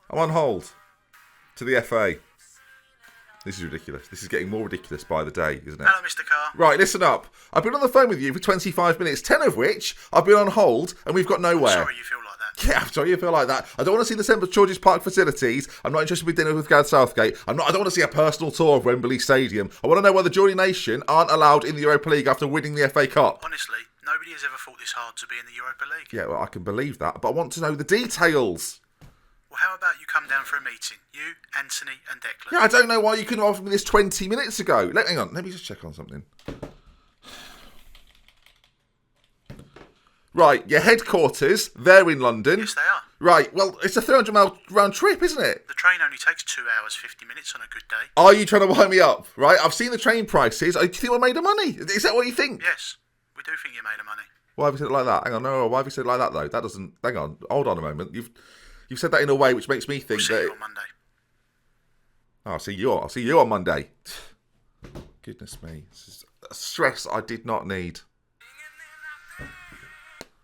I'm on hold to the FA. This is ridiculous. This is getting more ridiculous by the day, isn't it? Hello, Mr. Carr. Right, listen up. I've been on the phone with you for 25 minutes, 10 of which I've been on hold, and we've got nowhere. Sorry you feel like that. Yeah, I'm sorry you feel like that. I don't want to see the St George's Park facilities. I'm not interested with dinner with Gareth Southgate. I don't want to see a personal tour of Wembley Stadium. I want to know why the Geordie Nation aren't allowed in the Europa League after winning the FA Cup. Honestly, nobody has ever fought this hard to be in the Europa League. Yeah, well, I can believe that, but I want to know the details. Well, how about you come down for a meeting? You, Anthony and Declan. Yeah, I don't know why you couldn't have offered me this 20 minutes ago. Hang on, let me just check on something. Right, your headquarters, they're in London. Yes, they are. Right, well, it's a 300-mile round trip, isn't it? The train only takes 2 hours, 50 minutes on a good day. Are you trying to wind me up? Right, I've seen the train prices. Do you think I made the money? Is that what you think? Yes, we do think you made the money. Why have you said it like that? Hang on, no, why have you said it like that, though? That doesn't... Hang on, hold on a moment. You've said that in a way which makes me think We'll see you on Monday. Oh, I'll see you on Monday. Goodness me. This is stress I did not need.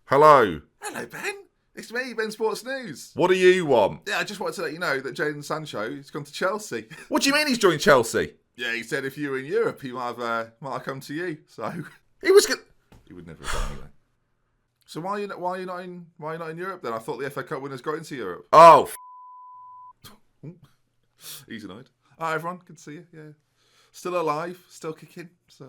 Hello. Hello, Ben. It's me, Ben Sports News. What do you want? Yeah, I just wanted to let you know that Jadon Sancho has gone to Chelsea. What do you mean he's joined Chelsea? Yeah, he said if you were in Europe, he might have come to you. So he was good. He would never have done anyway. So why are you not in Europe then? I thought the FA Cup winners got into Europe. Oh. He's annoyed. Hi everyone, good to see you. Yeah, still alive, still kicking. So.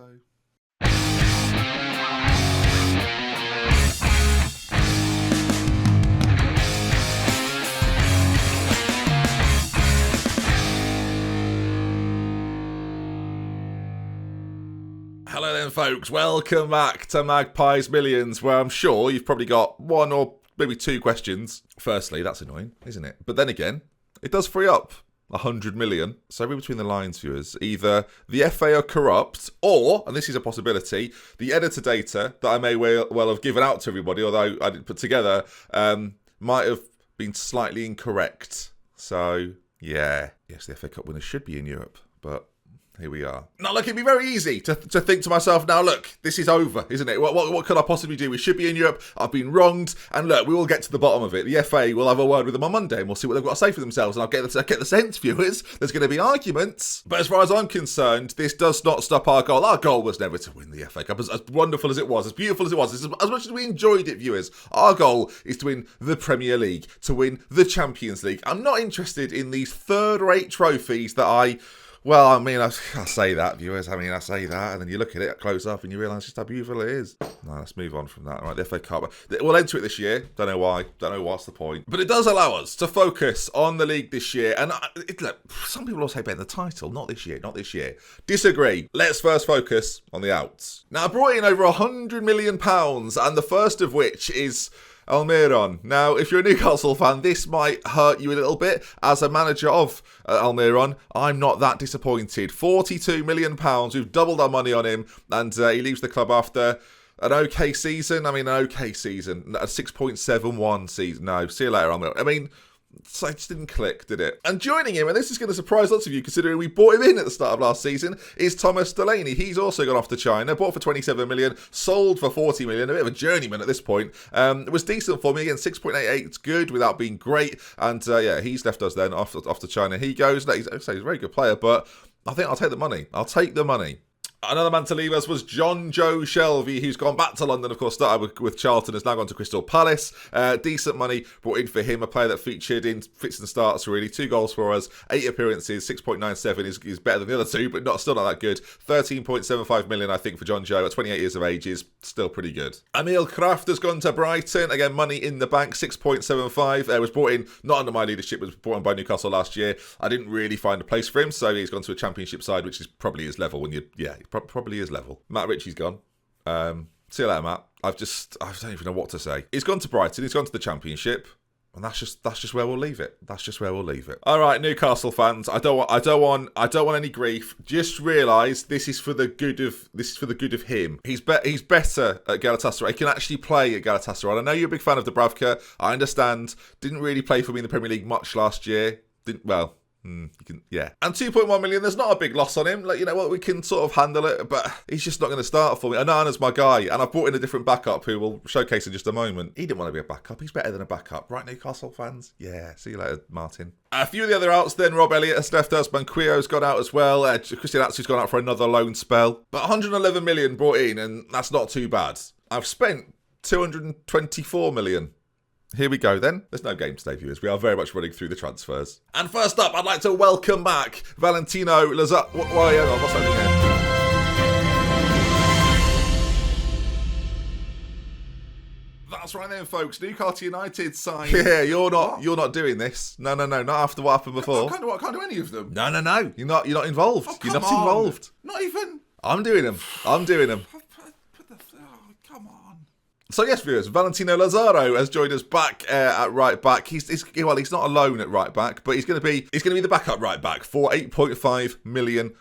Hello then, folks. Welcome back to Magpies Millions, where I'm sure you've probably got one or maybe two questions. Firstly, that's annoying, isn't it? But then again, it does free up 100 million. So read between the lines, viewers. Either the FA are corrupt, or, and this is a possibility, the editor data that I may well have given out to everybody, although I didn't put together, might have been slightly incorrect. So, yeah. Yes, the FA Cup winners should be in Europe, but here we are. Now, look, it'd be very easy to think to myself, now, look, this is over, isn't it? What could I possibly do? We should be in Europe. I've been wronged. And look, we will get to the bottom of it. The FA will have a word with them on Monday, and we'll see what they've got to say for themselves. And I'll get the sense, viewers. There's going to be arguments. But as far as I'm concerned, this does not stop our goal. Our goal was never to win the FA Cup. As wonderful as it was, as beautiful as it was, as much as we enjoyed it, viewers, our goal is to win the Premier League, to win the Champions League. I'm not interested in these third-rate trophies that Well, I mean, I say that, viewers. I say that, and then you look at it close up and you realise just how beautiful it is. No, let's move on from that. All right, the FA Cup. We'll enter it this year. Don't know why. Don't know what's the point. But it does allow us to focus on the league this year. And look, some people will say, Ben, the title, not this year, not this year. Disagree. Let's first focus on the outs. Now, I brought in over £100 million, and the first of which is Almiron. Now, if you're a Newcastle fan, this might hurt you a little bit. As a manager of Almiron, I'm not that disappointed. £42 million, we've doubled our money on him, and he leaves the club after an okay season. A 6.71 season. No, see you later, Almiron. So it just didn't click, did it? And joining him, and this is going to surprise lots of you considering we bought him in at the start of last season, is Thomas Delaney. He's also gone off to China, bought for 27 million, sold for 40 million, a bit of a journeyman at this point. It was decent for me, again, 6.88, it's good without being great. And he's left us then, off to China he goes. He's a very good player, but I think I'll take the money. Another man to leave us was John Joe Shelby, who's gone back to London, of course, started with Charlton, has now gone to Crystal Palace. Decent money brought in for him, a player that featured in fits and starts, really. 2 goals for us, 8 appearances, 6.97 is better than the other two, but still not that good. 13.75 million, I think, for John Joe at 28 years of age is still pretty good. Emil Kraft has gone to Brighton. Again, money in the bank, 6.75. Was brought in, not under my leadership, was brought in by Newcastle last year. I didn't really find a place for him, so he's gone to a championship side, which is probably his level probably is level. Matt Ritchie's gone. See you later, Matt. I don't even know what to say. He's gone to Brighton. He's gone to the Championship, and that's just where we'll leave it. All right, Newcastle fans. I don't want any grief. Just realise this is for the good of him. He's better at Galatasaray. He can actually play at Galatasaray. I know you're a big fan of Dubravka. I understand. Didn't really play for me in the Premier League much last year. You can, yeah. And 2.1 million, there's not a big loss on him. Like, you know what, we can sort of handle it, but he's just not going to start for me. Anana's my guy, and I've brought in a different backup who we'll showcase in just a moment. He didn't want to be a backup. He's better than a backup. Right, Newcastle fans? Yeah, see you later, Martin. A few of the other outs then. Rob Elliott has left us. Manquillo's gone out as well. Christian Atsu's gone out for another loan spell. But 111 million brought in, and that's not too bad. I've spent 224 million. Here we go then. There's no game today, viewers. We are very much running through the transfers. And first up, I'd like to welcome back Valentino Lazaro. Hang on, what's happening here? That's right then, folks. Newcastle United signed. Yeah, you're not doing this. No, not after what happened before. I can't do any of them. No. You're not involved. Oh, you're not on. involved. Not even. I'm doing them. Come on. So yes, viewers, Valentino Lazaro has joined us back at right back. He's not alone at right back, but he's going to be the backup right back for £8.5 million.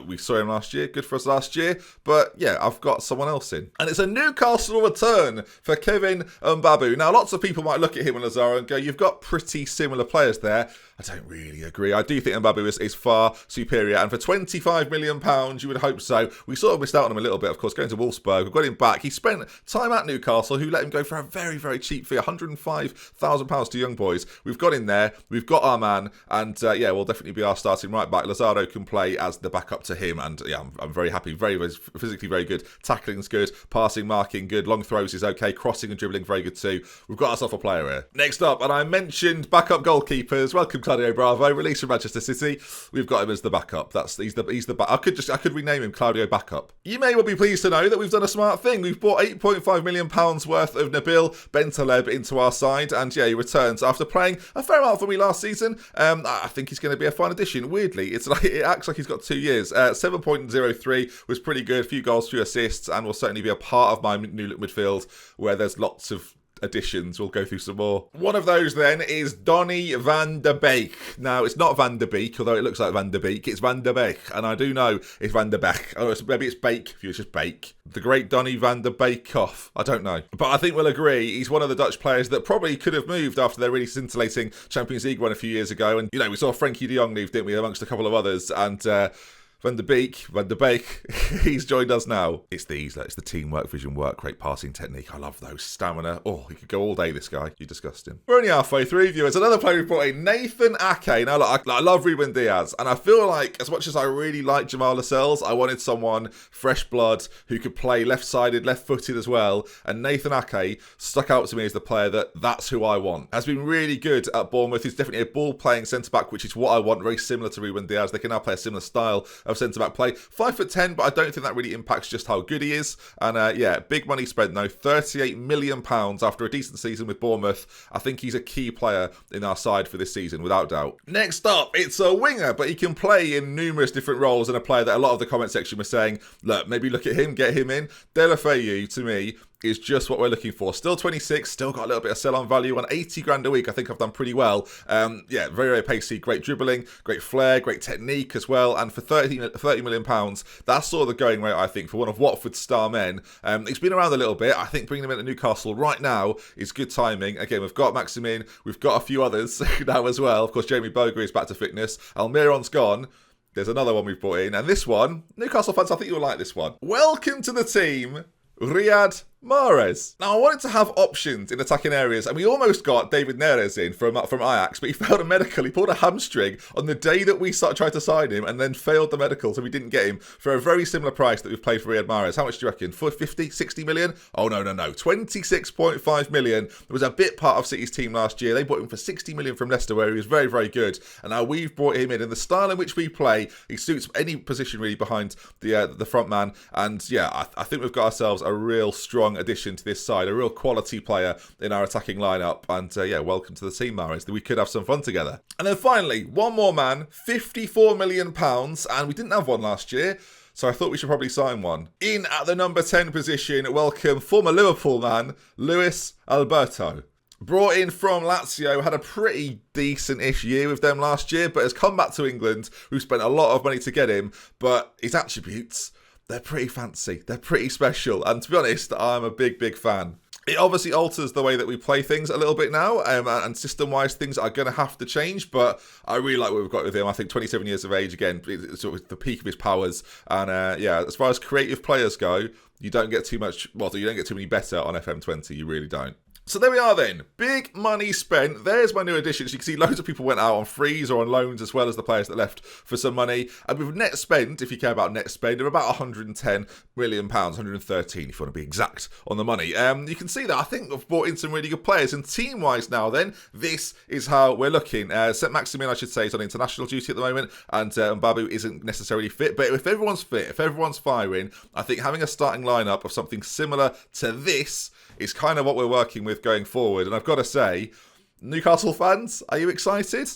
We saw him last year, good for us last year. But yeah, I've got someone else in, and it's a Newcastle return for Kevin Mbabu. Now, lots of people might look at him and Lazaro and go, "You've got pretty similar players there." I don't really agree. I do think Mbabu is far superior, and for £25 million, you would hope so. We sort of missed out on him a little bit, of course, going to Wolfsburg. We've got him back. He spent time at Newcastle, who let him go for a very, very cheap fee, £105,000 to young boys. We've got him there. We've got our man, and we'll definitely be our starting right back. Lazaro can play as the backup to him, and yeah, I'm very happy. Very, very physically very good. Tackling's good. Passing, marking good. Long throws is okay. Crossing and dribbling very good too. We've got ourselves a player here. Next up, and I mentioned backup goalkeepers. Welcome, Claudio Bravo, released from Manchester City. We've got him as the backup. He's the back. I could rename him Claudio Backup. You may well be pleased to know that we've done a smart thing. We've bought £8.5 million worth of Nabil Bentaleb into our side, and yeah, he returns after playing a fair amount for me last season. I think he's going to be a fine addition. Weirdly, it acts like he's got 2 years. 7.03 was pretty good. A few goals, few assists, and will certainly be a part of my new look midfield where there's lots of additions. We'll go through some more. One of those then is Donny van der Beek. Now, it's not Van der Beek, although it looks like Van der Beek. It's Van der Beek, and I do know it's Van der Beek. Oh, maybe it's Bake, if it's just Bake. The great Donny van der Beek-off. I don't know. But I think we'll agree he's one of the Dutch players that probably could have moved after their really scintillating Champions League run a few years ago. And, we saw Frankie de Jong leave, didn't we, amongst a couple of others. And Van der Beek, he's joined us now. It's the teamwork, vision work, great passing technique. I love those. Stamina. Oh, he could go all day, this guy. You disgust him. We're only halfway through, viewers. Another player we brought in, Nathan Ake. Now, look, I love Ruben Diaz, and I feel like, as much as I really like Jamal Lascelles, I wanted someone fresh blood who could play left-sided, left-footed as well, and Nathan Ake stuck out to me as the player that's who I want. Has been really good at Bournemouth. He's definitely a ball-playing centre-back, which is what I want, very similar to Ruben Diaz. They can now play a similar style of centre-back play. 5'10", but I don't think that really impacts just how good he is. And big money spent though, £38 million after a decent season with Bournemouth. I think he's a key player in our side for this season, without doubt. Next up, it's a winger, but he can play in numerous different roles, and a player that a lot of the comment section was saying, look, maybe look at him, get him in. Deulofeu, to me, is just what we're looking for. Still 26, still got a little bit of sell-on value. On 80 grand a week, I think I've done pretty well. Very, very pacey, great dribbling, great flair, great technique as well. And for £30 million, that's sort of the going rate, I think, for one of Watford's star men. He's been around a little bit. I think bringing him into Newcastle right now is good timing. Again, we've got Maximin, we've got a few others now as well. Of course, Jamie Boger is back to fitness. Almiron's gone. There's another one we've brought in. And this one, Newcastle fans, I think you'll like this one. Welcome to the team, Riyad Mahrez. Now, I wanted to have options in attacking areas, and we almost got David Neres in from Ajax, but he failed a medical. He pulled a hamstring on the day that we tried to sign him, and then failed the medical, so we didn't get him for a very similar price that we've paid for Riyad Mahrez. How much do you reckon? For 50, 60 million? Oh, no. 26.5 million. It was a bit part of City's team last year. They bought him for 60 million from Leicester, where he was very, very good. And now we've brought him in the style in which we play. He suits any position really behind the front man. And yeah, I think we've got ourselves a real strong addition to this side, a real quality player in our attacking lineup. And welcome to the team, Mahrez. We could have some fun together. And then finally, one more man, £54 million, and we didn't have one last year, so I thought we should probably sign one. In at the number 10 position, welcome former Liverpool man, Luis Alberto. Brought in from Lazio, had a pretty decent-ish year with them last year, but has come back to England. We've spent a lot of money to get him, but his attributes, they're pretty fancy. They're pretty special. And to be honest, I'm a big, big fan. It obviously alters the way that we play things a little bit now, and system-wise, things are going to have to change, but I really like what we've got with him. I think 27 years of age, again, it's sort of the peak of his powers, and yeah, as far as creative players go, you don't get too much, well, you don't get too many better on FM20, you really don't. So there we are then. Big money spent. There's my new additions. You can see loads of people went out on frees or on loans, as well as the players that left for some money. And with net spend, if you care about net spend, of about £110 million, 113 if you want to be exact on the money. You can see that I think I've brought in some really good players. And team-wise now then, this is how we're looking. St. Maximin, I should say, is on international duty at the moment, and Babu isn't necessarily fit. But if everyone's fit, if everyone's firing, I think having a starting lineup of something similar to this is kind of what we're working with going forward. And I've got to say, Newcastle fans, are you excited?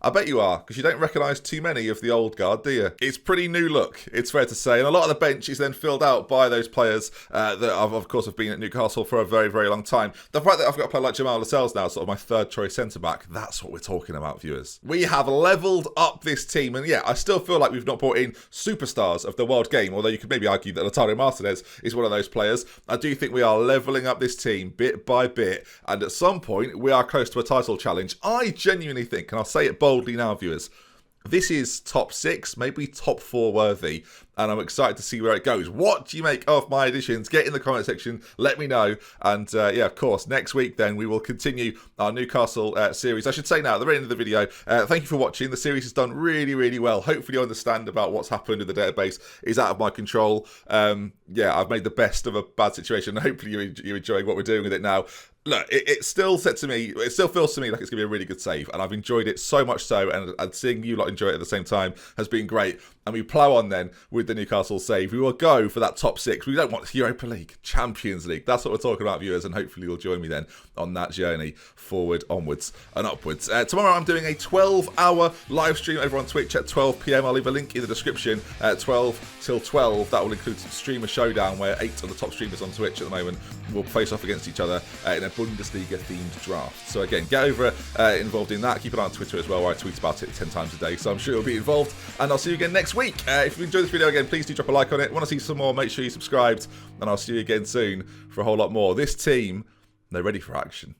I bet you are, because you don't recognise too many of the old guard, do you? It's pretty new look, it's fair to say, and a lot of the bench is then filled out by those players that, of course, have been at Newcastle for a very, very long time. The fact that I've got a player like Jamal Lascelles now, sort of my third choice centre-back, that's what we're talking about, viewers. We have levelled up this team, and yeah, I still feel like we've not brought in superstars of the world game, although you could maybe argue that Lautaro Martinez is one of those players. I do think we are levelling up this team bit by bit, and at some point, we are close to a title challenge. I genuinely think, and I'll say it boldly now, viewers, this is top 6, maybe top 4 worthy, and I'm excited to see where it goes. What do you make of my additions? Get in the comment section, let me know, and yeah, of course, next week then we will continue our Newcastle series. I should say now, at the end of the video, thank you for watching. The series has done really, really well. Hopefully you understand about what's happened in the database is out of my control. Yeah, I've made the best of a bad situation. Hopefully you're enjoying what we're doing with it now. Look, it still feels to me like it's going to be a really good save, and I've enjoyed it so much so, and seeing you lot enjoy it at the same time has been great. And we plough on then with the Newcastle save. We will go for that top 6. We don't want Europa League, Champions League. That's what we're talking about, viewers, and hopefully you'll join me then on that journey forward, onwards, and upwards. Tomorrow I'm doing a 12-hour live stream over on Twitch at 12 PM. I'll leave a link in the description at 12 till 12. That will include Streamer Showdown, where 8 of the top streamers on Twitch at the moment will face off against each other in a Bundesliga-themed draft. So again, get over involved in that. Keep an eye on Twitter as well, where I tweet about it 10 times a day. So I'm sure you'll be involved, and I'll see you again next week. If you enjoyed this video, again, please do drop a like on it. Want to see some more, make sure you're subscribed, and I'll see you again soon for a whole lot more. This team, they're ready for action.